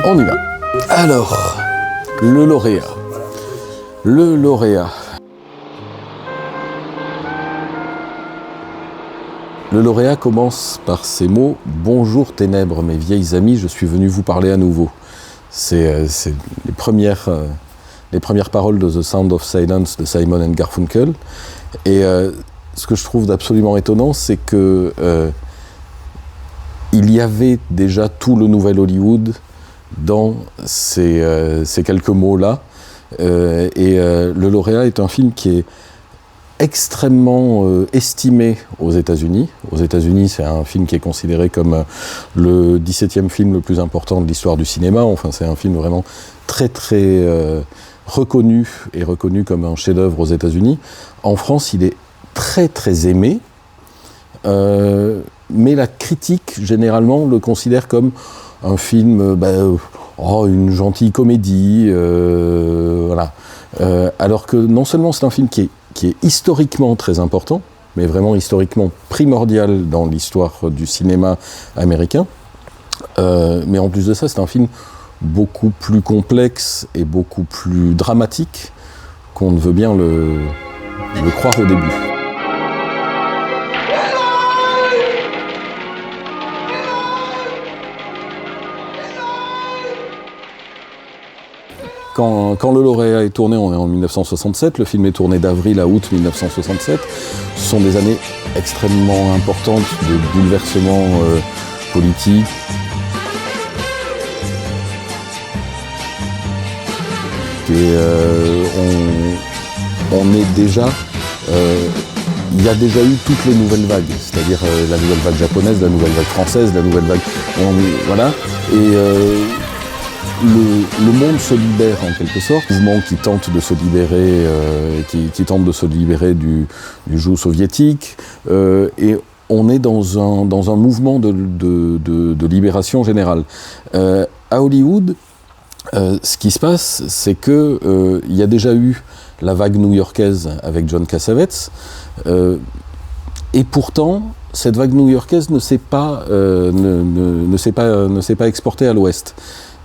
On y va. Alors, le lauréat. Le lauréat. Le lauréat commence par ces mots « Bonjour ténèbres, mes vieilles amies, je suis venu vous parler à nouveau ». C'est les premières paroles de The Sound of Silence de Simon and Garfunkel. Et ce que je trouve d'absolument étonnant, c'est que il y avait déjà tout le nouvel Hollywood dans ces quelques mots-là. Le lauréat est un film qui est extrêmement estimé aux États-Unis. Aux États-Unis, c'est un film qui est considéré comme le 17e film le plus important de l'histoire du cinéma. Enfin, c'est un film vraiment très reconnu comme un chef-d'œuvre aux États-Unis. En France, il est très aimé, mais la critique généralement le considère comme un film, une gentille comédie, voilà. Alors que non seulement c'est un film qui est historiquement très important, mais vraiment historiquement primordial dans l'histoire du cinéma américain. Mais en plus de ça, c'est un film beaucoup plus complexe et beaucoup plus dramatique qu'on ne veut bien le croire au début. Quand le lauréat est tourné, on est en 1967, le film est tourné d'avril à août 1967. Ce sont des années extrêmement importantes de bouleversements politiques. Et on est déjà... il y a déjà eu toutes les nouvelles vagues, c'est-à-dire la nouvelle vague japonaise, la nouvelle vague française, la nouvelle vague... voilà. Et... Le monde se libère en quelque sorte, un mouvement qui tente de se libérer, qui tente de se libérer du joug soviétique, et on est dans un mouvement de libération générale. À Hollywood, ce qui se passe, c'est que il y a déjà eu la vague new-yorkaise avec John Cassavetes, et pourtant cette vague new-yorkaise ne s'est pas exportée à l'Ouest.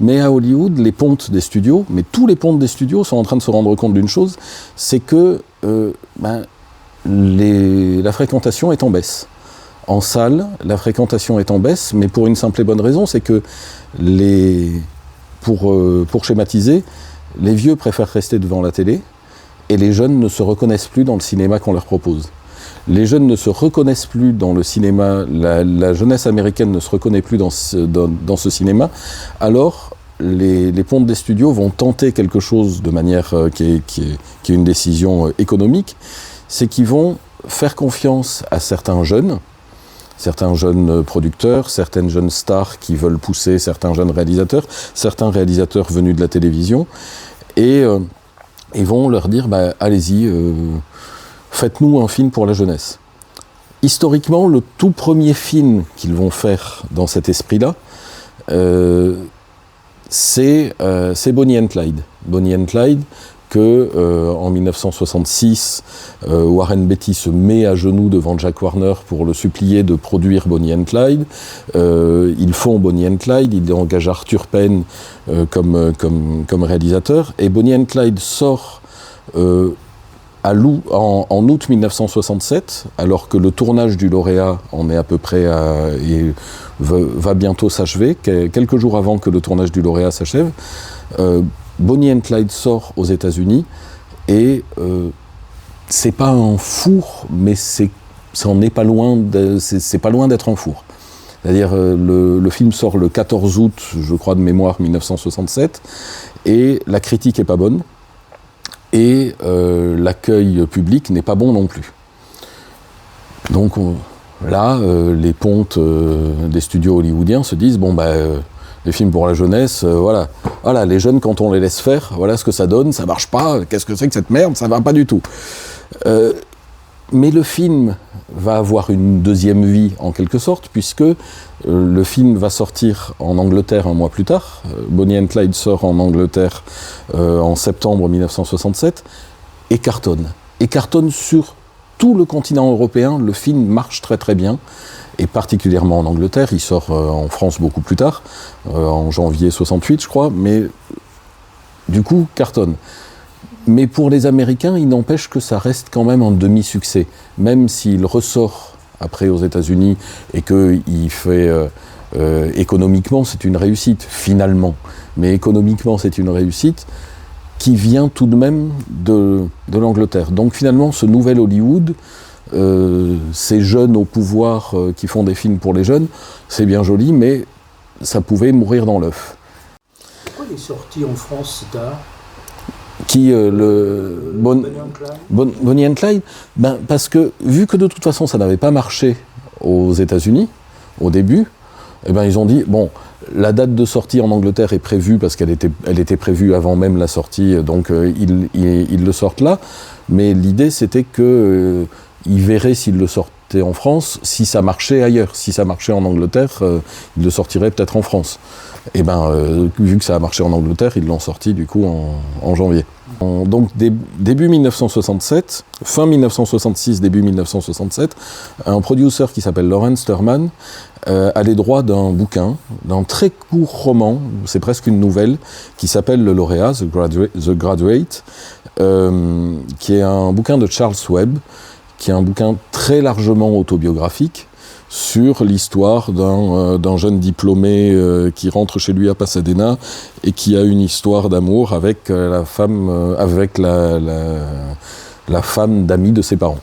Mais à Hollywood, les pontes des studios, mais tous les pontes des studios sont en train de se rendre compte d'une chose, c'est que la fréquentation est en baisse. En salle, la fréquentation est en baisse, mais pour une simple et bonne raison, c'est que pour schématiser, les vieux préfèrent rester devant la télé et les jeunes ne se reconnaissent plus dans le cinéma qu'on leur propose. Les jeunes ne se reconnaissent plus dans le cinéma, la jeunesse américaine ne se reconnaît plus dans ce cinéma, alors les pontes des studios vont tenter quelque chose de manière qui est une décision économique, c'est qu'ils vont faire confiance à certains jeunes producteurs, certaines jeunes stars qui veulent pousser certains jeunes réalisateurs, certains réalisateurs venus de la télévision, et ils vont leur dire allez-y, faites-nous un film pour la jeunesse. Historiquement, le tout premier film qu'ils vont faire dans cet esprit-là, c'est Bonnie and Clyde. Bonnie and Clyde, en 1966, Warren Beatty se met à genoux devant Jack Warner pour le supplier de produire Bonnie and Clyde. Ils font Bonnie and Clyde, ils engagent Arthur Penn comme réalisateur, et Bonnie and Clyde sort en août 1967, alors que le tournage du lauréat en est à peu près et va bientôt s'achever, quelques jours avant que le tournage du lauréat s'achève, Bonnie and Clyde sort aux États-Unis et c'est pas un four, mais c'est pas loin d'être un four. C'est-à-dire le film sort le 14 août, je crois de mémoire, 1967, et la critique est pas bonne. Et l'accueil public n'est pas bon non plus. Donc les pontes des studios hollywoodiens se disent les films pour la jeunesse, voilà, les jeunes quand on les laisse faire, voilà ce que ça donne, ça marche pas, qu'est-ce que c'est que cette merde, ça va pas du tout. Mais le film va avoir une deuxième vie en quelque sorte, puisque le film va sortir en Angleterre un mois plus tard. Bonnie and Clyde sort en Angleterre en septembre 1967 et cartonne. Et cartonne sur tout le continent européen. Le film marche très bien. et particulièrement en Angleterre. Il sort en France beaucoup plus tard, en janvier 68 je crois, mais du coup cartonne. Mais pour les Américains, il n'empêche que ça reste quand même un demi-succès, même s'il ressort après aux États-Unis et qu'il fait économiquement c'est une réussite finalement, mais économiquement c'est une réussite qui vient tout de même de l'Angleterre. Donc finalement ce nouvel Hollywood, ces jeunes au pouvoir qui font des films pour les jeunes, c'est bien joli, mais ça pouvait mourir dans l'œuf. Pourquoi il est sorti en France si tard? Bonnie and Clyde, parce que vu que de toute façon ça n'avait pas marché aux États-Unis au début, eh ben ils ont dit bon, la date de sortie en Angleterre est prévue parce qu'elle était prévue avant même la sortie, donc ils le sortent là. Mais l'idée c'était que ils verraient s'ils le sortaient en France, si ça marchait ailleurs, si ça marchait en Angleterre, ils le sortiraient peut-être en France. Et vu que ça a marché en Angleterre, ils l'ont sorti du coup en janvier. Donc début 1967, fin 1966, début 1967, un producteur qui s'appelle Lawrence Sterman a les droits d'un bouquin, d'un très court roman, c'est presque une nouvelle, qui s'appelle Le Lauréat, The Graduate, qui est un bouquin de Charles Webb, qui est un bouquin très largement autobiographique, sur l'histoire d'un jeune diplômé qui rentre chez lui à Pasadena et qui a une histoire d'amour avec la femme d'amis de ses parents.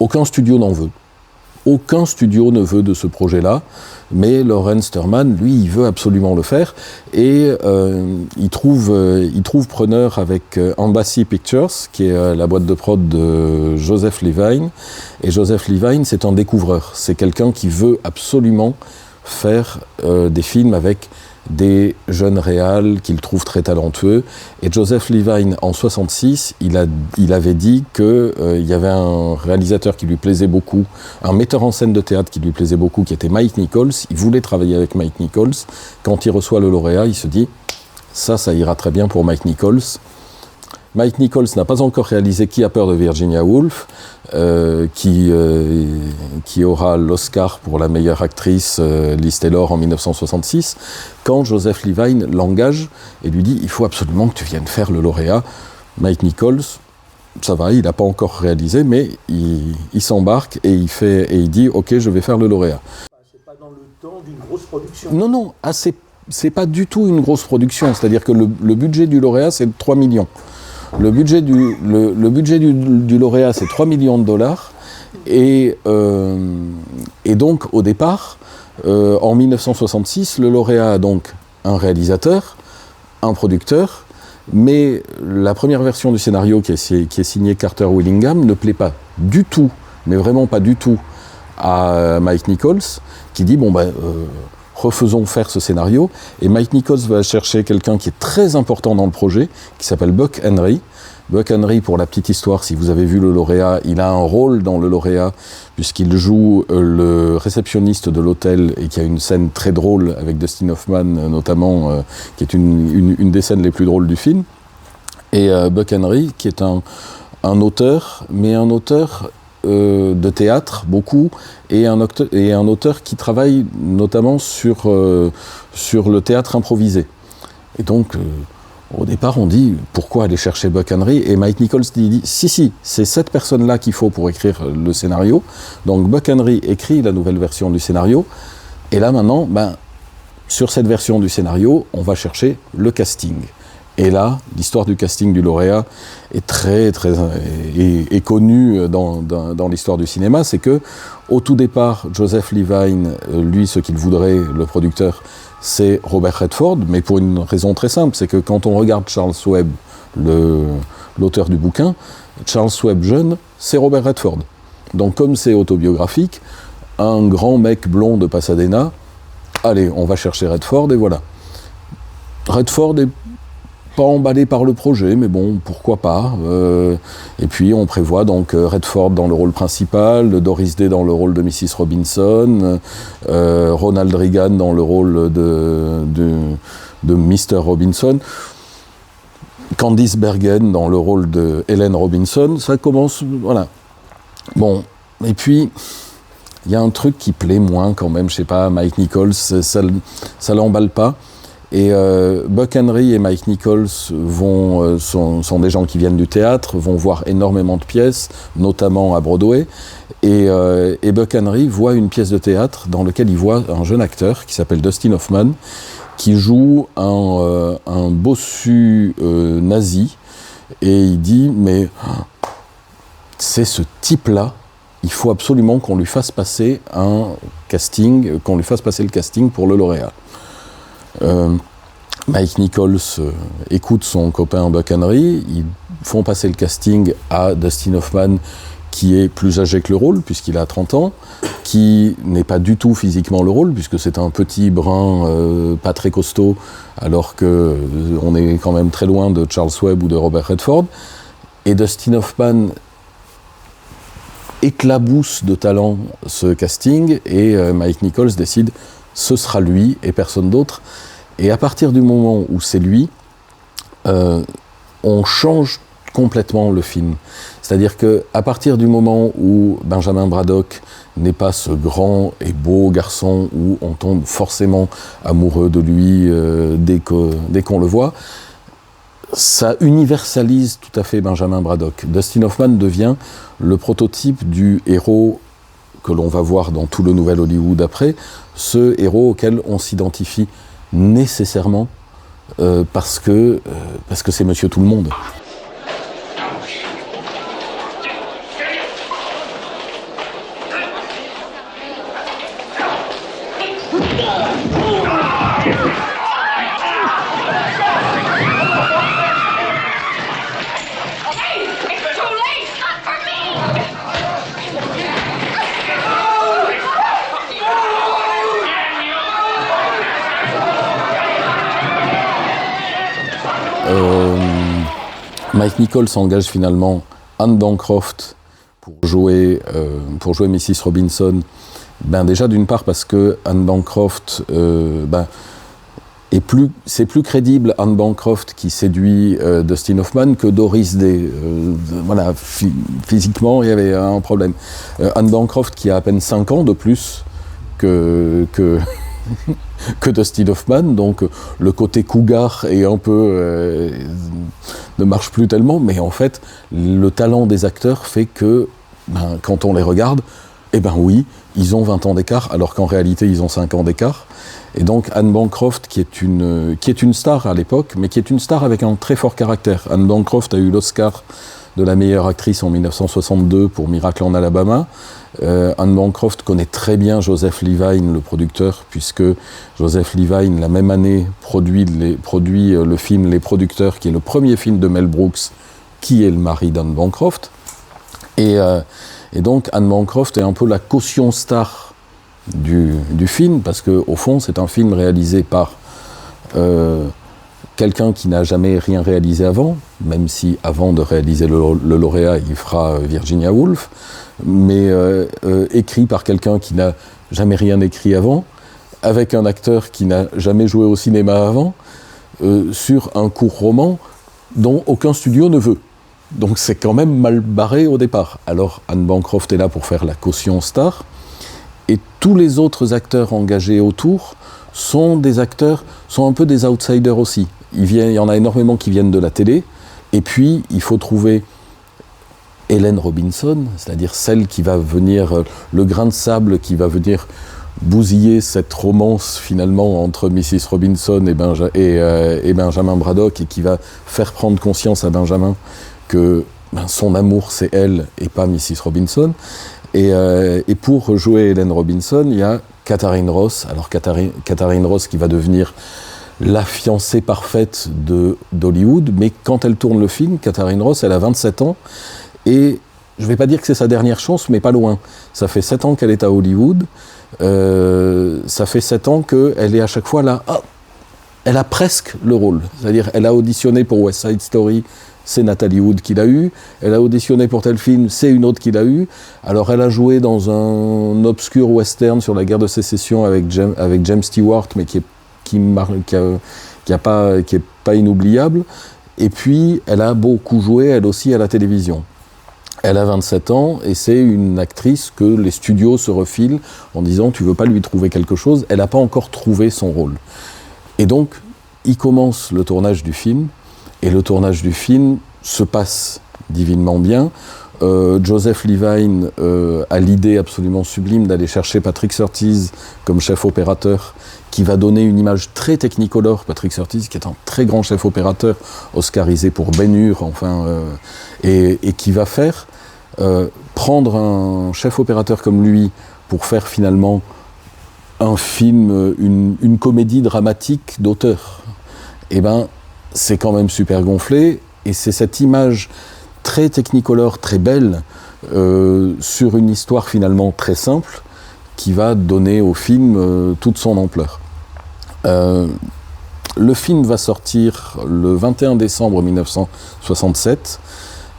Aucun studio n'en veut. Aucun studio ne veut de ce projet-là, mais Lawrence Sterman, lui, il veut absolument le faire, et il trouve preneur avec Embassy Pictures, qui est la boîte de prod de Joseph Levine, et Joseph Levine, c'est un découvreur, c'est quelqu'un qui veut absolument faire des films avec des jeunes réals qu'il trouve très talentueux. Et Joseph Levine, en 1966, il avait dit qu'il y avait un réalisateur qui lui plaisait beaucoup, un metteur en scène de théâtre qui lui plaisait beaucoup, qui était Mike Nichols. Il voulait travailler avec Mike Nichols. Quand il reçoit le lauréat, il se dit « ça ira très bien pour Mike Nichols ». Mike Nichols n'a pas encore réalisé Qui a peur de Virginia Woolf, qui aura l'Oscar pour la meilleure actrice, Liz Taylor, en 1966, quand Joseph Levine l'engage et lui dit « il faut absolument que tu viennes faire le lauréat ». Mike Nichols, ça va, il n'a pas encore réalisé, mais il s'embarque et il dit « ok, je vais faire le lauréat ». C'est pas dans le temps d'une grosse production. Non, c'est pas du tout une grosse production, c'est-à-dire que le budget du lauréat, c'est 3 millions. Le budget du lauréat, c'est 3 millions de dollars. Et donc, au départ, en 1966, le lauréat a donc un réalisateur, un producteur, mais la première version du scénario qui est signée Carter Willingham ne plaît pas du tout, mais vraiment pas du tout, à Mike Nichols, qui dit refaisons faire ce scénario. Et Mike Nichols va chercher quelqu'un qui est très important dans le projet, qui s'appelle Buck Henry. Buck Henry, pour la petite histoire, si vous avez vu le lauréat, il a un rôle dans le lauréat, puisqu'il joue le réceptionniste de l'hôtel et qui a une scène très drôle avec Dustin Hoffman, notamment, qui est une des scènes les plus drôles du film. Et Buck Henry, qui est un auteur, mais un auteur de théâtre, beaucoup, et un auteur qui travaille notamment sur le théâtre improvisé. Et donc, au départ, on dit, pourquoi aller chercher Buck Henry? Et Mike Nichols dit, si, c'est cette personne-là qu'il faut pour écrire le scénario. Donc Buck Henry écrit la nouvelle version du scénario, et là maintenant, sur cette version du scénario, on va chercher le casting. Et là, l'histoire du casting du lauréat est très connue dans l'histoire du cinéma. C'est que, au tout départ, Joseph Levine, lui, ce qu'il voudrait, le producteur, c'est Robert Redford, mais pour une raison très simple, c'est que quand on regarde Charles Webb, l'auteur du bouquin, Charles Webb jeune, c'est Robert Redford. Donc comme c'est autobiographique, un grand mec blond de Pasadena, allez, on va chercher Redford, et voilà. Redford est pas emballé par le projet, mais bon, pourquoi pas. Et puis on prévoit donc Redford dans le rôle principal, Doris Day dans le rôle de Mrs. Robinson, Ronald Reagan dans le rôle de Mr. Robinson, Candice Bergen dans le rôle de Helen Robinson. Ça commence, voilà. Bon, et puis, il y a un truc qui plaît moins quand même, je sais pas, Mike Nichols, ça l'emballe pas. Et Buck Henry et Mike Nichols sont des gens qui viennent du théâtre, vont voir énormément de pièces, notamment à Broadway. Et Buck Henry voit une pièce de théâtre dans laquelle il voit un jeune acteur qui s'appelle Dustin Hoffman, qui joue un bossu nazi. Et il dit, mais c'est ce type-là, il faut absolument qu'on lui fasse passer un casting, qu'on lui fasse passer le casting pour le lauréat. Mike Nichols écoute son copain Buck Henry, ils font passer le casting à Dustin Hoffman, qui est plus âgé que le rôle, puisqu'il a 30 ans, qui n'est pas du tout physiquement le rôle, puisque c'est un petit brun pas très costaud, alors qu'on est quand même très loin de Charles Webb ou de Robert Redford. Et Dustin Hoffman éclabousse de talent ce casting, et Mike Nichols décide ce sera lui et personne d'autre. Et à partir du moment où c'est lui, on change complètement le film. C'est-à-dire qu'à partir du moment où Benjamin Braddock n'est pas ce grand et beau garçon où on tombe forcément amoureux de lui dès qu'on le voit, ça universalise tout à fait Benjamin Braddock. Dustin Hoffman devient le prototype du héros que l'on va voir dans tout le nouvel Hollywood après, ce héros auquel on s'identifie nécessairement parce que c'est Monsieur Tout-le-Monde. Mike Nichols engage finalement Anne Bancroft pour jouer Mrs. Robinson. Déjà d'une part parce que Anne Bancroft c'est plus crédible Anne Bancroft qui séduit Dustin Hoffman que Doris Day. Physiquement il y avait un problème. Anne Bancroft qui a à peine 5 ans de plus que Dustin Hoffman, donc le côté cougar est un peu ne marche plus tellement, mais en fait le talent des acteurs fait que quand on les regarde, oui, ils ont 20 ans d'écart, alors qu'en réalité ils ont 5 ans d'écart. Et donc Anne Bancroft, qui est une star à l'époque, mais qui est une star avec un très fort caractère. Anne Bancroft a eu l'Oscar de la meilleure actrice en 1962 pour Miracle en Alabama. Anne Bancroft connaît très bien Joseph Levine, le producteur, puisque Joseph Levine, la même année, produit le film Les Producteurs, qui est le premier film de Mel Brooks, qui est le mari d'Anne Bancroft. Et donc Anne Bancroft est un peu la caution star du film, parce qu'au fond, c'est un film réalisé par quelqu'un qui n'a jamais rien réalisé avant, même si avant de réaliser le lauréat, il fera Virginia Woolf, mais écrit par quelqu'un qui n'a jamais rien écrit avant, avec un acteur qui n'a jamais joué au cinéma avant, sur un court roman dont aucun studio ne veut. Donc c'est quand même mal barré au départ. Alors Anne Bancroft est là pour faire la caution star, et tous les autres acteurs engagés autour sont un peu des outsiders aussi. Il y en a énormément qui viennent de la télé, et puis il faut trouver Helen Robinson, c'est-à-dire celle qui va venir, le grain de sable qui va venir bousiller cette romance finalement entre Mrs. Robinson et Benjamin Braddock, et qui va faire prendre conscience à Benjamin que son amour c'est elle et pas Mrs. Robinson. Et pour jouer Helen Robinson, il y a Katharine Ross. Alors Katharine Ross qui va devenir la fiancée parfaite d'Hollywood, mais quand elle tourne le film, Katharine Ross, elle a 27 ans, et je ne vais pas dire que c'est sa dernière chance, mais pas loin. Ça fait 7 ans qu'elle est à Hollywood, ça fait 7 ans qu'elle est à chaque fois là, elle a presque le rôle. C'est-à-dire, elle a auditionné pour West Side Story, c'est Natalie Wood qui l'a eu, elle a auditionné pour tel film, c'est une autre qui l'a eu. Alors elle a joué dans un obscur western sur la guerre de sécession avec James Stewart, mais qui est pas inoubliable. Et puis elle a beaucoup joué elle aussi à la télévision. Elle a 27 ans et c'est une actrice que les studios se refilent en disant tu veux pas lui trouver quelque chose, elle n'a pas encore trouvé son rôle. Et donc, il commence le tournage du film et le tournage du film se passe divinement bien. Joseph Levine a l'idée absolument sublime d'aller chercher Patrick Surtees comme chef opérateur qui va donner une image très technicolore. Patrick Surtees qui est un très grand chef opérateur, oscarisé pour Ben-Hur, et qui va faire prendre un chef opérateur comme lui pour faire finalement un film, une comédie dramatique d'auteur. Eh ben, c'est quand même super gonflé, et c'est cette image très technicolore, très belle, sur une histoire finalement très simple, qui va donner au film toute son ampleur. Le film va sortir le 21 décembre 1967.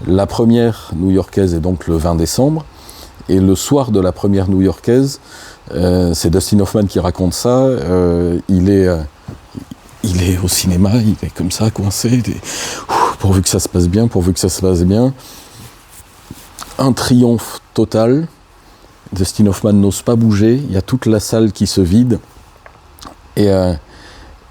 La première new-yorkaise est donc le 20 décembre. Et le soir de la première new-yorkaise, c'est Dustin Hoffman qui raconte ça, il est au cinéma, il est comme ça, coincé, pourvu que ça se passe bien, pourvu que ça se passe bien. Un triomphe total. Dustin Hoffman n'ose pas bouger, il y a toute la salle qui se vide. Et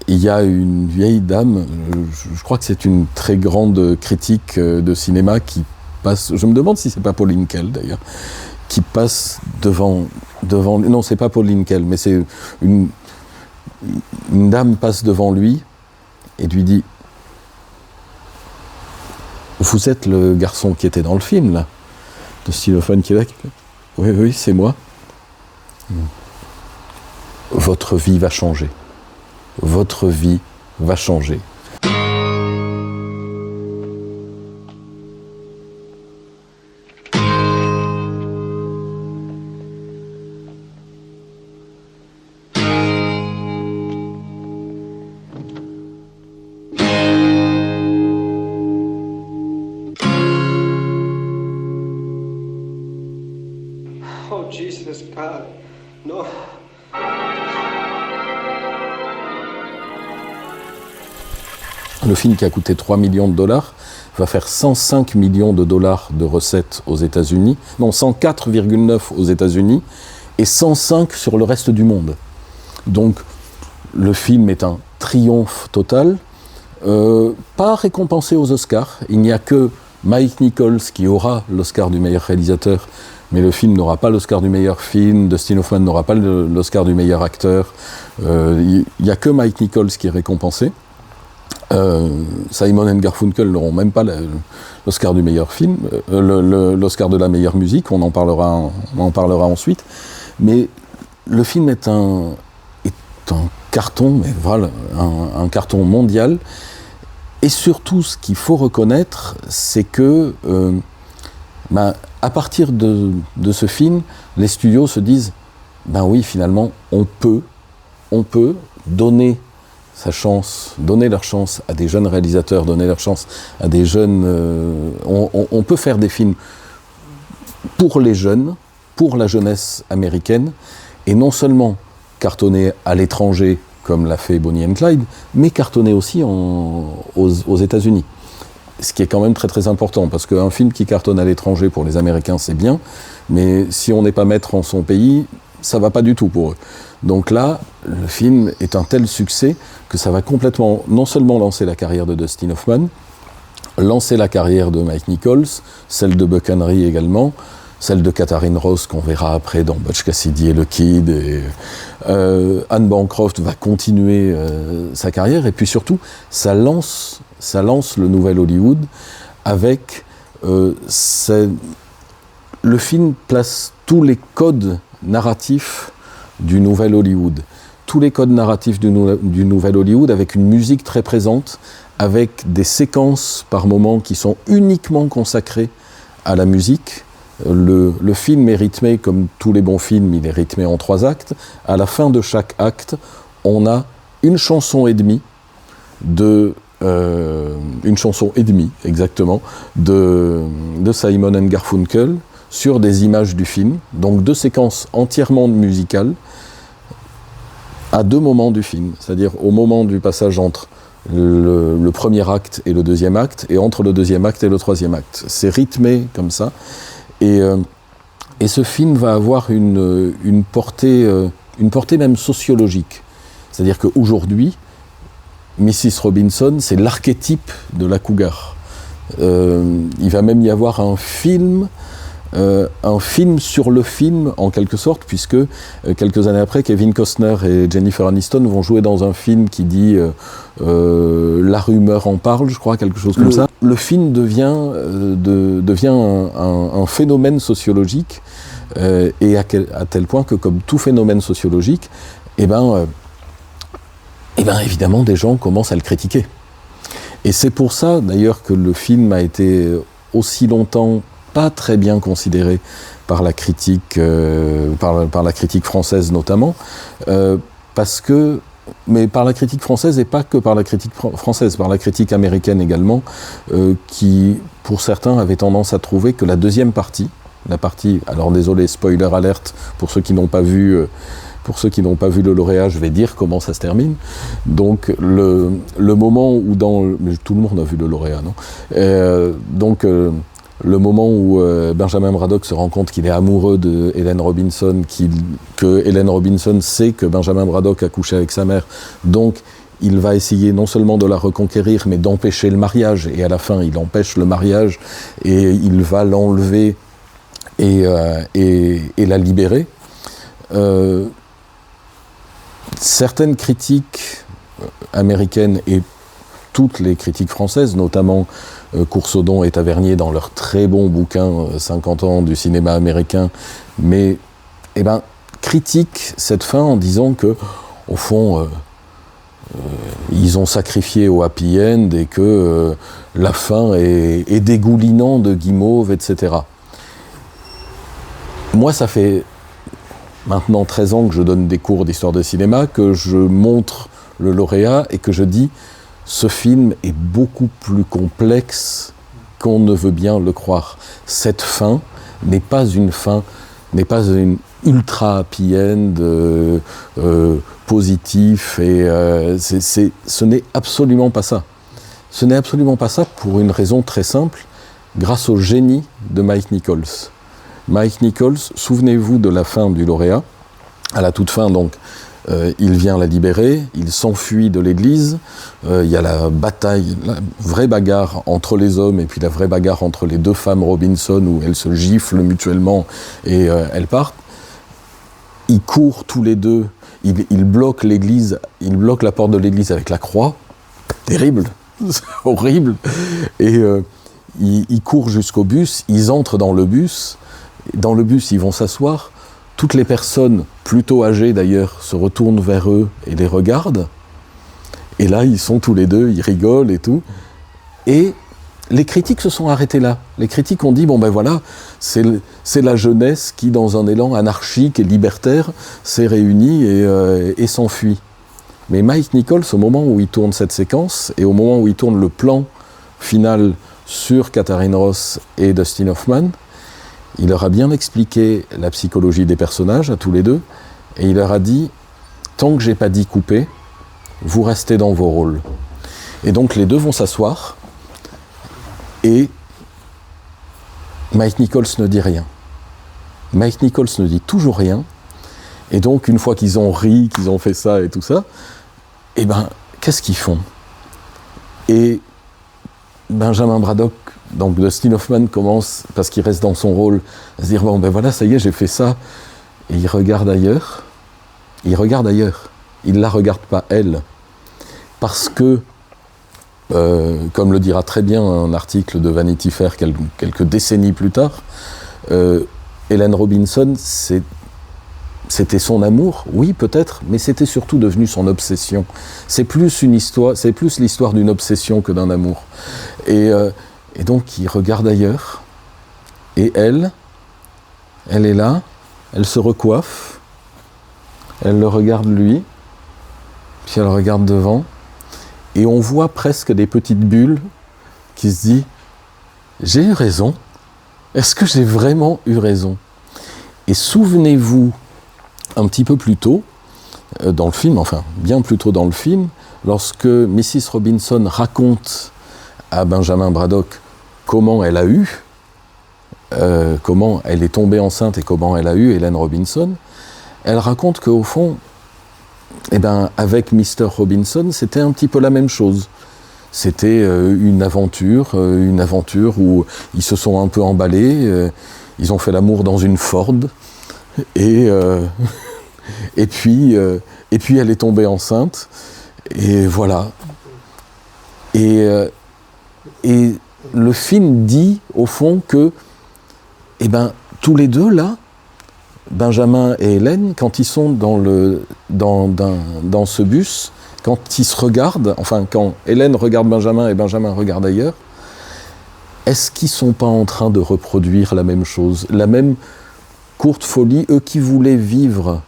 il y a une vieille dame, je crois que c'est une très grande critique de cinéma qui passe, je me demande si c'est pas Pauline Kael d'ailleurs, qui passe devant, non c'est pas Pauline Kael, mais c'est une dame passe devant lui et lui dit « Vous êtes le garçon qui était dans le film là ?» Dustin Hoffman qui est là, oui, c'est moi. Votre vie va changer. Votre vie va changer. Oh, Jesus, God, no. Le film qui a coûté 3 millions de dollars va faire 105 millions de dollars de recettes aux États-Unis, non 104,9 aux États-Unis et 105 sur le reste du monde. Donc le film est un triomphe total, pas récompensé aux Oscars. Il n'y a que Mike Nichols qui aura l'Oscar du meilleur réalisateur, mais le film n'aura pas l'Oscar du meilleur film, Dustin Hoffman n'aura pas l'Oscar du meilleur acteur. Il n'y a que Mike Nichols qui est récompensé. Simon & Garfunkel n'auront même pas l'Oscar du meilleur film, l'Oscar de la meilleure musique, on en parlera ensuite. Mais le film est un carton, mais voilà, un carton mondial. Et surtout, ce qu'il faut reconnaître, c'est que à partir de ce film, les studios se disent ben oui, finalement, on peut donner sa chance, donner leur chance à des jeunes réalisateurs, donner leur chance à des jeunes... on peut faire des films pour les jeunes, pour la jeunesse américaine, et non seulement cartonner à l'étranger, comme l'a fait Bonnie and Clyde, mais cartonner aussi aux États-Unis. Ce qui est quand même très très important, parce qu'un film qui cartonne à l'étranger pour les Américains, c'est bien, mais si on n'est pas maître en son pays, ça va pas du tout pour eux. Donc là, le film est un tel succès que ça va complètement, non seulement lancer la carrière de Dustin Hoffman, lancer la carrière de Mike Nichols, celle de Buck Henry également, celle de Katharine Ross qu'on verra après dans Butch Cassidy et le Kid, et Anne Bancroft va continuer sa carrière, et puis surtout, ça lance le nouvel Hollywood avec... le film place tous les codes narratifs du nouvel Hollywood. Tous les codes narratifs du nouvel Hollywood, avec une musique très présente, avec des séquences par moments qui sont uniquement consacrées à la musique. Le film est rythmé, comme tous les bons films, il est rythmé en 3 actes. À la fin de chaque acte, on a une chanson et demie exactement, de Simon & Garfunkel, sur des images du film, donc 2 séquences entièrement musicales, à 2 moments du film, c'est-à-dire au moment du passage entre le premier acte et le deuxième acte, et entre le deuxième acte et le troisième acte. C'est rythmé comme ça. Et ce film va avoir une portée même sociologique. C'est-à-dire qu'aujourd'hui, Mrs. Robinson, c'est l'archétype de la cougar. Il va même y avoir un film sur le film, en quelque sorte, puisque quelques années après, Kevin Costner et Jennifer Aniston vont jouer dans un film qui dit La rumeur en parle, je crois, quelque chose comme ça. Le film devient un phénomène sociologique, et à tel point que, comme tout phénomène sociologique, évidemment, des gens commencent à le critiquer. Et c'est pour ça, d'ailleurs, que le film a été aussi longtemps pas très bien considéré par la critique, par la critique française notamment, mais par la critique française et pas que par la critique française, par la critique américaine également, qui, pour certains, avait tendance à trouver que la deuxième partie, alors désolé, spoiler alerte pour ceux qui n'ont pas vu le lauréat, je vais dire comment ça se termine. Donc le moment où mais tout le monde a vu le lauréat, non ? Le moment où Benjamin Braddock se rend compte qu'il est amoureux de Helen Robinson, que Helen Robinson sait que Benjamin Braddock a couché avec sa mère, donc il va essayer non seulement de la reconquérir, mais d'empêcher le mariage, et à la fin il empêche le mariage, et il va l'enlever et la libérer. Certaines critiques américaines et toutes les critiques françaises, notamment Coursaudon et Tavernier dans leur très bon bouquin 50 ans du cinéma américain, mais critiquent cette fin en disant que, au fond, ils ont sacrifié au happy end et que la fin est dégoulinant de guimauve, etc. Moi, ça fait maintenant 13 ans que je donne des cours d'histoire de cinéma, que je montre le lauréat et que je dis ce film est beaucoup plus complexe qu'on ne veut bien le croire. Cette fin n'est pas une ultra happy end positif, et ce n'est absolument pas ça. Ce n'est absolument pas ça pour une raison très simple, grâce au génie de Mike Nichols. Mike Nichols, souvenez-vous de la fin du lauréat. À la toute fin, donc, il vient la libérer, il s'enfuit de l'église, il y a la bataille, la vraie bagarre entre les hommes et puis la vraie bagarre entre les deux femmes Robinson où elles se giflent mutuellement et elles partent. Ils courent tous les deux, ils bloquent l'église, ils bloquent la porte de l'église avec la croix, terrible, c'est horrible, et ils courent jusqu'au bus, ils entrent dans le bus, ils vont s'asseoir. Toutes les personnes, plutôt âgées d'ailleurs, se retournent vers eux et les regardent. Et là, ils sont tous les deux, ils rigolent et tout. Et les critiques se sont arrêtés là. Les critiques ont dit, voilà, c'est la jeunesse qui, dans un élan anarchique et libertaire, s'est réunie et s'enfuit. Mais Mike Nichols, au moment où il tourne cette séquence, et au moment où il tourne le plan final sur Katharine Ross et Dustin Hoffman, il leur a bien expliqué la psychologie des personnages, à tous les deux, et il leur a dit « Tant que j'ai pas dit couper, vous restez dans vos rôles. » Et donc les deux vont s'asseoir, et Mike Nichols ne dit rien. Mike Nichols ne dit toujours rien, et donc une fois qu'ils ont ri, qu'ils ont fait ça et tout ça, qu'est-ce qu'ils font ? Et Benjamin Braddock, donc Dustin Hoffman, commence, parce qu'il reste dans son rôle, à se dire voilà, ça y est, j'ai fait ça. Et il regarde ailleurs. Il la regarde pas, elle. Parce que, comme le dira très bien un article de Vanity Fair quelques décennies plus tard, Helen Robinson, c'était son amour, oui peut-être, mais c'était surtout devenu son obsession. C'est plus l'histoire d'une obsession que d'un amour. Et donc il regarde ailleurs, et elle est là, elle se recoiffe, elle le regarde lui, puis elle regarde devant, et on voit presque des petites bulles qui se disent « J'ai eu raison ? Est-ce que j'ai vraiment eu raison ?» Et souvenez-vous, un petit peu plus tôt, dans le film, enfin bien plus tôt dans le film, lorsque Mrs. Robinson raconte à Benjamin Braddock comment elle a eu, comment elle est tombée enceinte et comment elle a eu Hélène Robinson, elle raconte qu'au fond, avec Mr. Robinson, c'était un petit peu la même chose. C'était une aventure où ils se sont un peu emballés, ils ont fait l'amour dans une Ford, et puis elle est tombée enceinte, et voilà. Et le film dit, au fond, que tous les deux, là, Benjamin et Hélène, quand ils sont dans ce bus, quand ils se regardent, enfin quand Hélène regarde Benjamin et Benjamin regarde ailleurs, est-ce qu'ils ne sont pas en train de reproduire la même chose, la même courte folie, eux qui voulaient vivre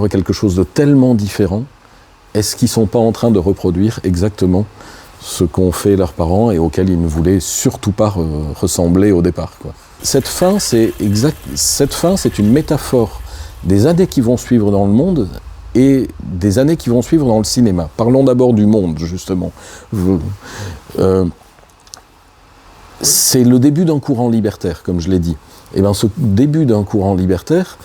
quelque chose de tellement différent, est-ce qu'ils ne sont pas en train de reproduire exactement ce qu'ont fait leurs parents et auquel ils ne voulaient surtout pas ressembler au départ, quoi. Cette fin, c'est une métaphore des années qui vont suivre dans le monde et des années qui vont suivre dans le cinéma. Parlons d'abord du monde, justement. C'est le début d'un courant libertaire, comme je l'ai dit. Et ce début d'un courant libertaire,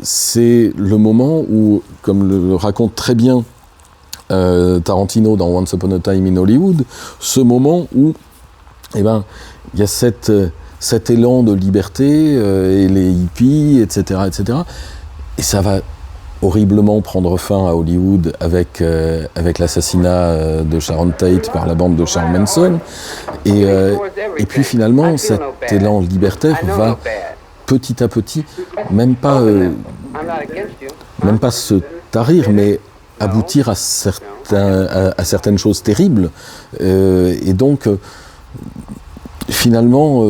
c'est le moment où, comme le raconte très bien Tarantino dans Once Upon a Time in Hollywood, ce moment où il y a cet élan de liberté et les hippies, etc., etc. Et ça va horriblement prendre fin à Hollywood avec l'assassinat de Sharon Tate par la bande de Charles Manson. Et puis finalement, cet élan libertaire va petit à petit, même pas se tarir, mais aboutir à certaines choses terribles. Et donc, finalement,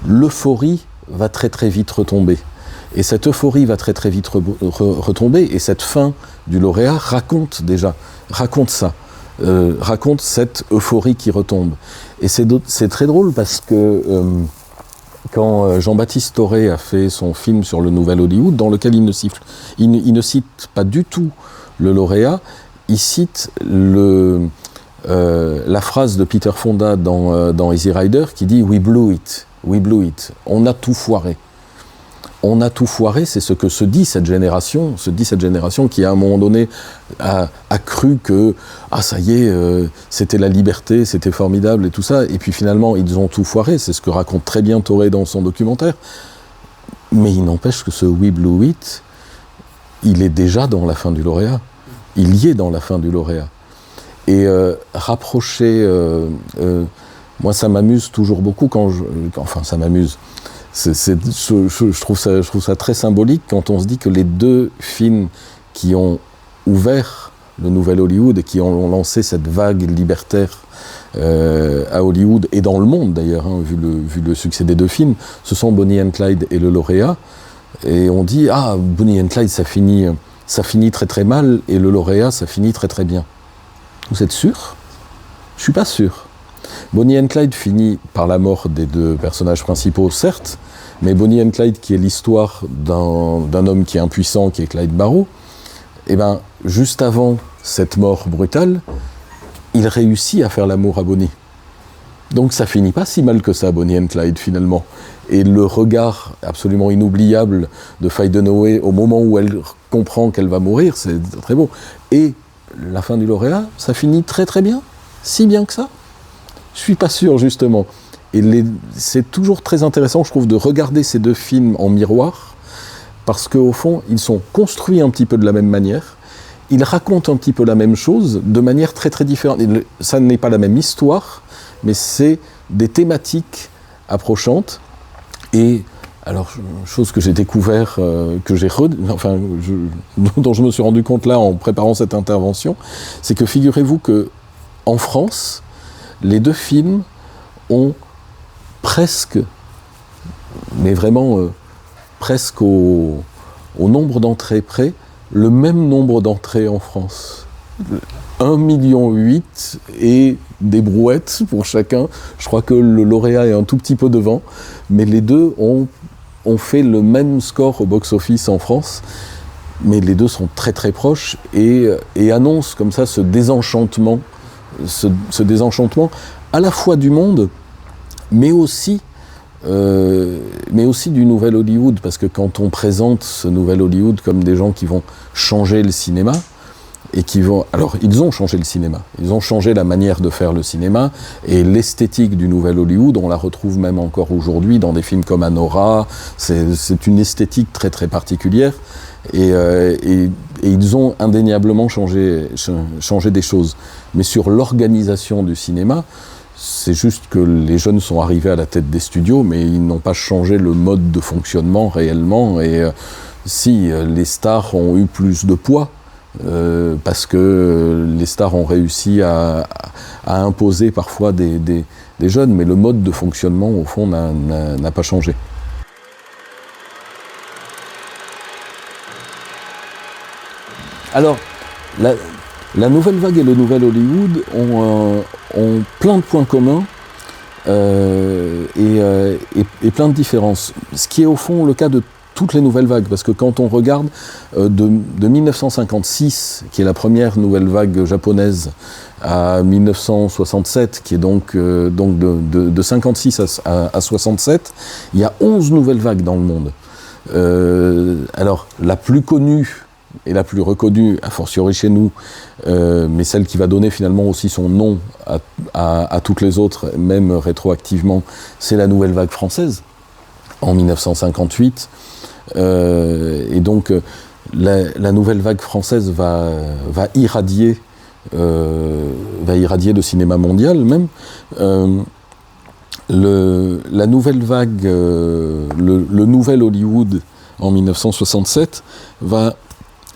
l'euphorie va très très vite retomber. Et cette euphorie va très très vite retomber, et cette fin du lauréat raconte ça, raconte cette euphorie qui retombe. Et c'est très drôle parce que quand Jean-Baptiste Toré a fait son film sur le Nouvel Hollywood, dans lequel il ne cite pas du tout le lauréat, il cite la phrase de Peter Fonda dans Easy Rider qui dit « We blew it, on a tout foiré ». On a tout foiré, c'est ce que se dit cette génération qui à un moment donné a cru que ça y est, c'était la liberté, c'était formidable et tout ça, et puis finalement ils ont tout foiré, c'est ce que raconte très bien Toré dans son documentaire. Mais il n'empêche que ce We Blew It, il est déjà dans la fin du lauréat. Il y est dans la fin du lauréat. Et rapprocher, moi ça m'amuse toujours beaucoup ça m'amuse. Je trouve ça très symbolique quand on se dit que les deux films qui ont ouvert le Nouvel Hollywood et qui ont lancé cette vague libertaire à Hollywood et dans le monde d'ailleurs, vu le succès des deux films, ce sont Bonnie and Clyde et Le Lauréat. Et on dit Bonnie and Clyde ça finit très très mal et Le Lauréat ça finit très très bien. Vous êtes sûr ? Je suis pas sûr. Bonnie and Clyde finit par la mort des deux personnages principaux, certes, mais Bonnie and Clyde, qui est l'histoire d'un homme qui est impuissant, qui est Clyde Barrow, juste avant cette mort brutale, il réussit à faire l'amour à Bonnie. Donc ça finit pas si mal que ça, Bonnie and Clyde, finalement. Et le regard absolument inoubliable de Faye Dunaway au moment où elle comprend qu'elle va mourir, c'est très beau. Et la fin du lauréat, ça finit très très bien, si bien que ça. Je suis pas sûr, justement. Et c'est toujours très intéressant, je trouve, de regarder ces deux films en miroir, parce qu'au fond, ils sont construits un petit peu de la même manière, ils racontent un petit peu la même chose, de manière très très différente. Ça n'est pas la même histoire, mais c'est des thématiques approchantes. Et alors, chose que j'ai découvert, dont je me suis rendu compte là en préparant cette intervention, c'est que figurez-vous que en France, les deux films ont presque, mais vraiment presque au nombre d'entrées près, le même nombre d'entrées en France. 1,8 million et des brouettes pour chacun. Je crois que le lauréat est un tout petit peu devant, mais les deux ont fait le même score au box-office en France. mais les deux sont très très proches et annoncent comme ça ce désenchantement à la fois du monde, mais aussi du nouvel Hollywood, parce que quand on présente ce nouvel Hollywood comme des gens qui vont changer le cinéma, et qui vont... Alors, ils ont changé le cinéma, ils ont changé la manière de faire le cinéma, et l'esthétique du nouvel Hollywood, on la retrouve même encore aujourd'hui dans des films comme Anora, c'est une esthétique très très particulière, et ils ont indéniablement changé des choses. Mais sur l'organisation du cinéma, c'est juste que les jeunes sont arrivés à la tête des studios, mais ils n'ont pas changé le mode de fonctionnement réellement, et si les stars ont eu plus de poids, parce que les stars ont réussi à imposer parfois des jeunes, mais le mode de fonctionnement, au fond, n'a pas changé. Alors, la nouvelle vague et le nouvel Hollywood ont plein de points communs et plein de différences. Ce qui est au fond le cas de toutes les nouvelles vagues, parce que quand on regarde de 1956, qui est la première nouvelle vague japonaise, à 1967, qui est donc de 56 à 67, il y a 11 nouvelles vagues dans le monde. Alors, la plus connue et la plus reconnue, a fortiori chez nous, mais celle qui va donner finalement aussi son nom à toutes les autres, même rétroactivement, c'est la nouvelle vague française, en 1958. Et donc la nouvelle vague française va irradier le cinéma mondial même. La nouvelle vague, le nouvel Hollywood en 1967 va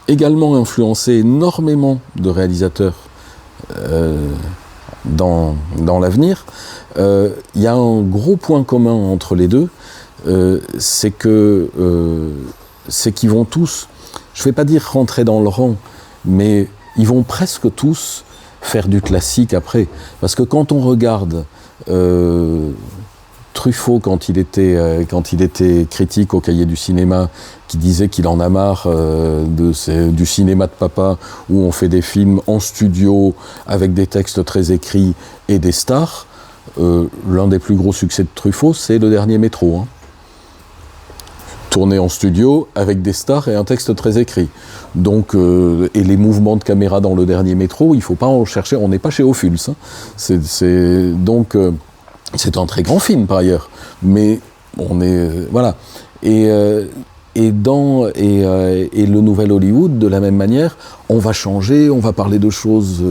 également influencer énormément de réalisateurs dans l'avenir. Il y a un gros point commun entre les deux, c'est qu'ils vont tous, je ne vais pas dire rentrer dans le rang, mais ils vont presque tous faire du classique après. Parce que quand on regarde Truffaut, quand il était critique au Cahier du cinéma, qui disait qu'il en a marre du cinéma de papa, où on fait des films en studio, avec des textes très écrits et des stars, l'un des plus gros succès de Truffaut, c'est Le Dernier Métro. Tourné en studio avec des stars et un texte très écrit. Donc, et les mouvements de caméra dans Le Dernier Métro, il ne faut pas en chercher, on n'est pas chez Ophuls. Donc, c'est un très grand film par ailleurs, mais on est... voilà. Et le nouvel Hollywood, de la même manière, on va changer, on va parler de choses,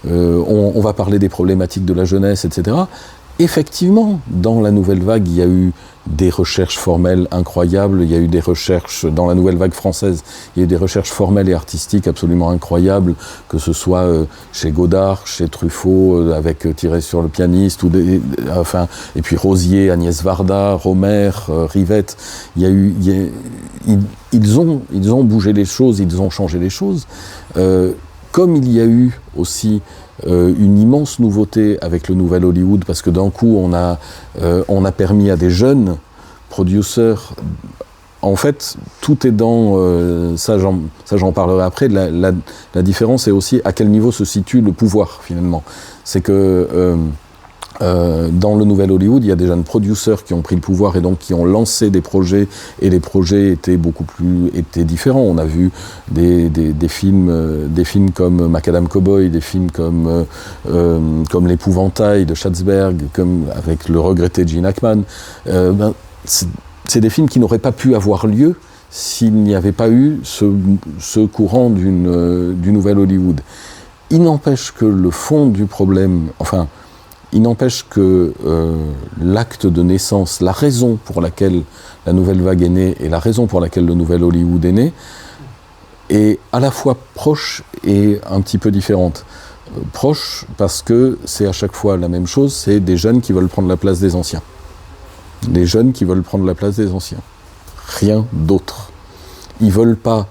on va parler des problématiques de la jeunesse, etc. Effectivement, dans la nouvelle vague, il y a eu des recherches formelles incroyables, il y a eu des recherches, dans la nouvelle vague française, il y a eu des recherches formelles et artistiques absolument incroyables, que ce soit chez Godard, chez Truffaut, avec Tiré sur le pianiste, et puis Rosier, Agnès Varda, Romer, Rivette, ils ont bougé les choses, ils ont changé les choses, comme il y a eu aussi une immense nouveauté avec le nouvel Hollywood, parce que d'un coup on a permis à des jeunes producers, en fait tout est dans ça j'en parlerai après, la différence est aussi à quel niveau se situe le pouvoir finalement. C'est que dans le nouvel Hollywood, il y a des jeunes producers qui ont pris le pouvoir et donc qui ont lancé des projets, et les projets étaient différents. On a vu des films comme Macadam Cowboy, des films comme L'Épouvantail de Schatzberg, comme avec le regretté Gene Hackman. C'est des films qui n'auraient pas pu avoir lieu s'il n'y avait pas eu ce courant du nouvel Hollywood. Il n'empêche que le fond du problème, il n'empêche que l'acte de naissance, la raison pour laquelle la nouvelle vague est née et la raison pour laquelle le nouvel Hollywood est né, est à la fois proche et un petit peu différente. Proche parce que c'est à chaque fois la même chose, c'est des jeunes qui veulent prendre la place des anciens. Des jeunes qui veulent prendre la place des anciens. Rien d'autre. Ils ne veulent pas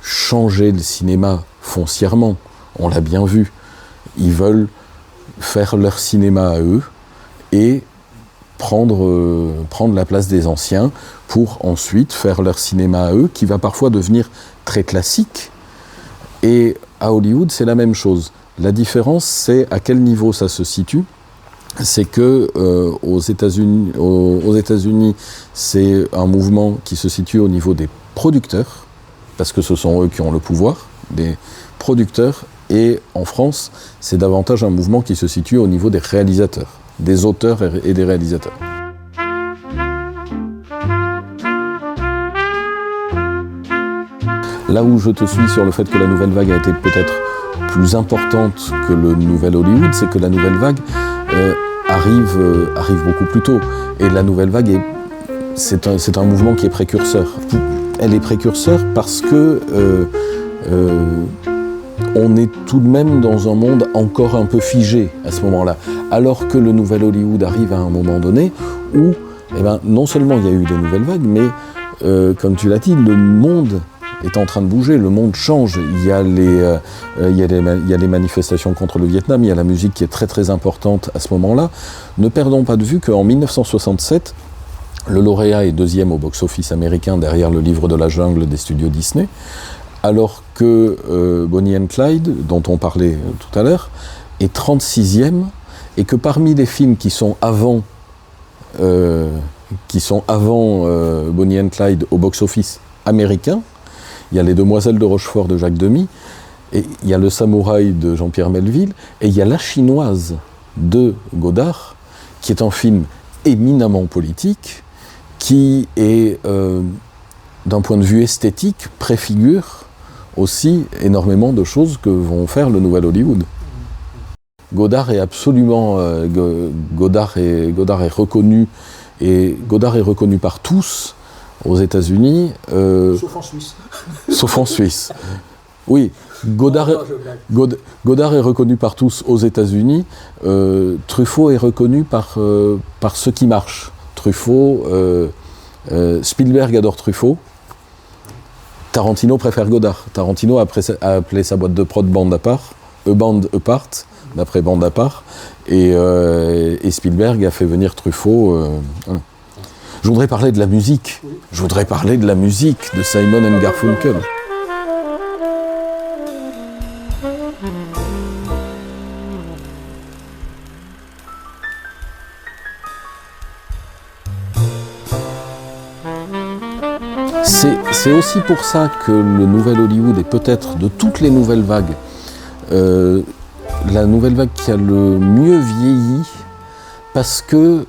changer le cinéma foncièrement, on l'a bien vu. Ils veulent faire leur cinéma à eux et prendre la place des anciens pour ensuite faire leur cinéma à eux, qui va parfois devenir très classique. Et à Hollywood, c'est la même chose. La différence, c'est à quel niveau ça se situe. C'est que aux États-Unis, c'est un mouvement qui se situe au niveau des producteurs, parce que ce sont eux qui ont le pouvoir, des producteurs. Et en France, c'est davantage un mouvement qui se situe au niveau des réalisateurs, des auteurs et des réalisateurs. Là où je te suis sur le fait que la nouvelle vague a été peut-être plus importante que le nouvel Hollywood, c'est que la nouvelle vague arrive beaucoup plus tôt. Et la nouvelle vague, c'est un mouvement qui est précurseur. Elle est précurseur parce que on est tout de même dans un monde encore un peu figé à ce moment-là. Alors que le nouvel Hollywood arrive à un moment donné où, non seulement il y a eu des nouvelles vagues, mais comme tu l'as dit, le monde est en train de bouger, le monde change. Il y a les manifestations contre le Vietnam, il y a la musique qui est très très importante à ce moment-là. Ne perdons pas de vue qu'en 1967, le lauréat est deuxième au box-office américain derrière Le Livre de la Jungle des studios Disney, alors que Bonnie and Clyde, dont on parlait tout à l'heure, est 36e, et que parmi les films qui sont avant Bonnie and Clyde au box-office américain, il y a Les Demoiselles de Rochefort de Jacques Demy, et il y a Le Samouraï de Jean-Pierre Melville, et il y a La Chinoise de Godard, qui est un film éminemment politique, qui est, d'un point de vue esthétique, préfigure aussi énormément de choses que vont faire le nouvel Hollywood. Godard est absolument... Godard est reconnu, et Godard est reconnu par tous aux États-Unis. Sauf en Suisse. Sauf en Suisse. Oui, Godard est reconnu par tous aux États-Unis. Truffaut est reconnu par ceux qui marchent. Truffaut, Spielberg adore Truffaut. Tarantino préfère Godard. Tarantino a appelé sa boîte de prod Band Apart, d'après Band Apart, et Spielberg a fait venir Truffaut. Je voudrais parler de la musique. Je voudrais parler de la musique de Simon & Garfunkel. C'est aussi pour ça que le nouvel Hollywood est peut-être de toutes les nouvelles vagues, la nouvelle vague qui a le mieux vieilli, parce que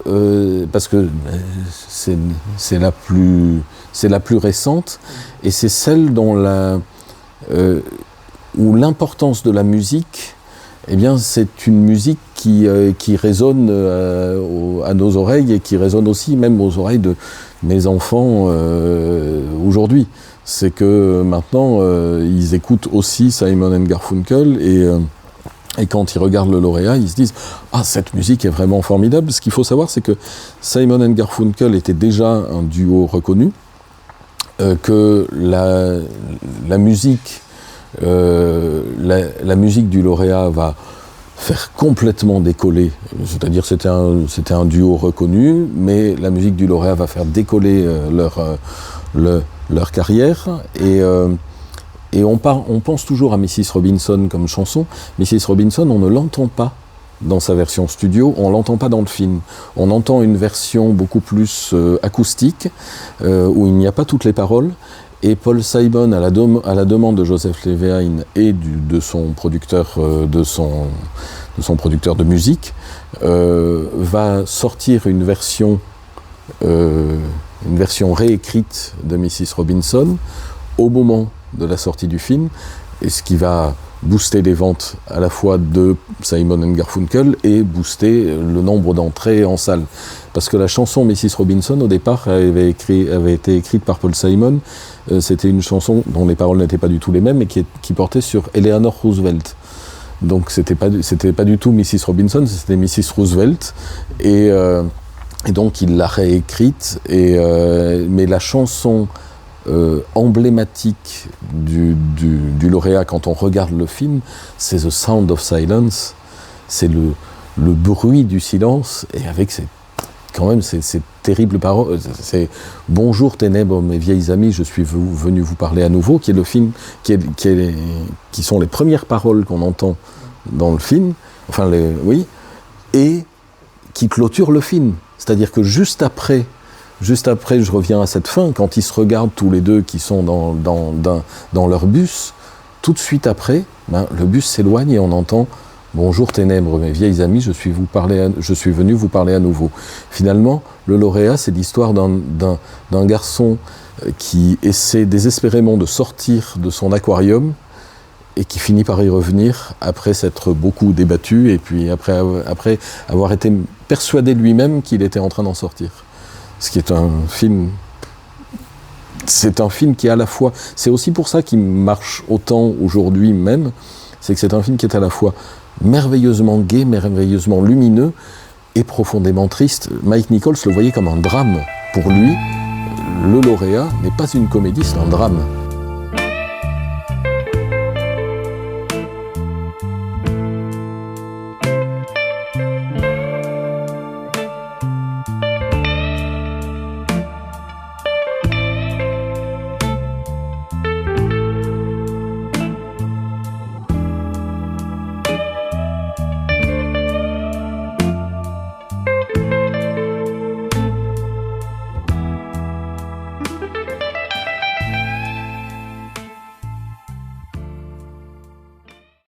c'est la plus récente, et c'est celle où l'importance de la musique, eh bien, c'est une musique qui résonne à nos oreilles, et qui résonne aussi même aux oreilles de mes enfants aujourd'hui. C'est que maintenant, ils écoutent aussi Simon & Garfunkel, et quand ils regardent le lauréat, ils se disent « Ah, cette musique est vraiment formidable !» Ce qu'il faut savoir, c'est que Simon & Garfunkel était déjà un duo reconnu, que la musique du lauréat va faire complètement décoller, c'est-à-dire c'était un duo reconnu, mais la musique du lauréat va faire décoller leur carrière, et on pense toujours à Mrs. Robinson comme chanson. Mrs. Robinson, on ne l'entend pas dans sa version studio, on ne l'entend pas dans le film. On entend une version beaucoup plus acoustique, où il n'y a pas toutes les paroles, et Paul Simon, à la demande de Joseph Levine et de son producteur de musique, va sortir une version réécrite de Mrs. Robinson au moment de la sortie du film, et ce qui va booster les ventes à la fois de Simon & Garfunkel et booster le nombre d'entrées en salle. Parce que la chanson Mrs. Robinson, au départ, avait été écrite par Paul Simon. C'était une chanson dont les paroles n'étaient pas du tout les mêmes, mais qui portait sur Eleanor Roosevelt. Donc c'était pas du tout Mrs. Robinson, c'était Mrs. Roosevelt. Et donc il l'a réécrite, mais la chanson emblématique du lauréat quand on regarde le film, c'est The Sound of Silence, c'est le bruit du silence, et avec quand même ces terribles paroles. C'est « Bonjour ténèbres, mes vieilles amies, je suis venu vous parler à nouveau », qui est le film, qui sont les premières paroles qu'on entend dans le film, et qui clôture le film. C'est-à-dire que juste après, je reviens à cette fin, quand ils se regardent tous les deux qui sont dans leur bus, tout de suite après, le bus s'éloigne et on entend « Bonjour ténèbres, mes vieilles amies, je suis venu vous parler à nouveau ». Finalement, le lauréat, c'est l'histoire d'un garçon qui essaie désespérément de sortir de son aquarium et qui finit par y revenir après s'être beaucoup débattu et puis après avoir été persuadé lui-même qu'il était en train d'en sortir. Ce qui est un film... C'est un film qui est à la fois... C'est aussi pour ça qu'il marche autant aujourd'hui même, c'est que c'est un film qui est à la fois merveilleusement gai, merveilleusement lumineux et profondément triste. Mike Nichols le voyait comme un drame. Pour lui, le lauréat n'est pas une comédie, c'est un drame.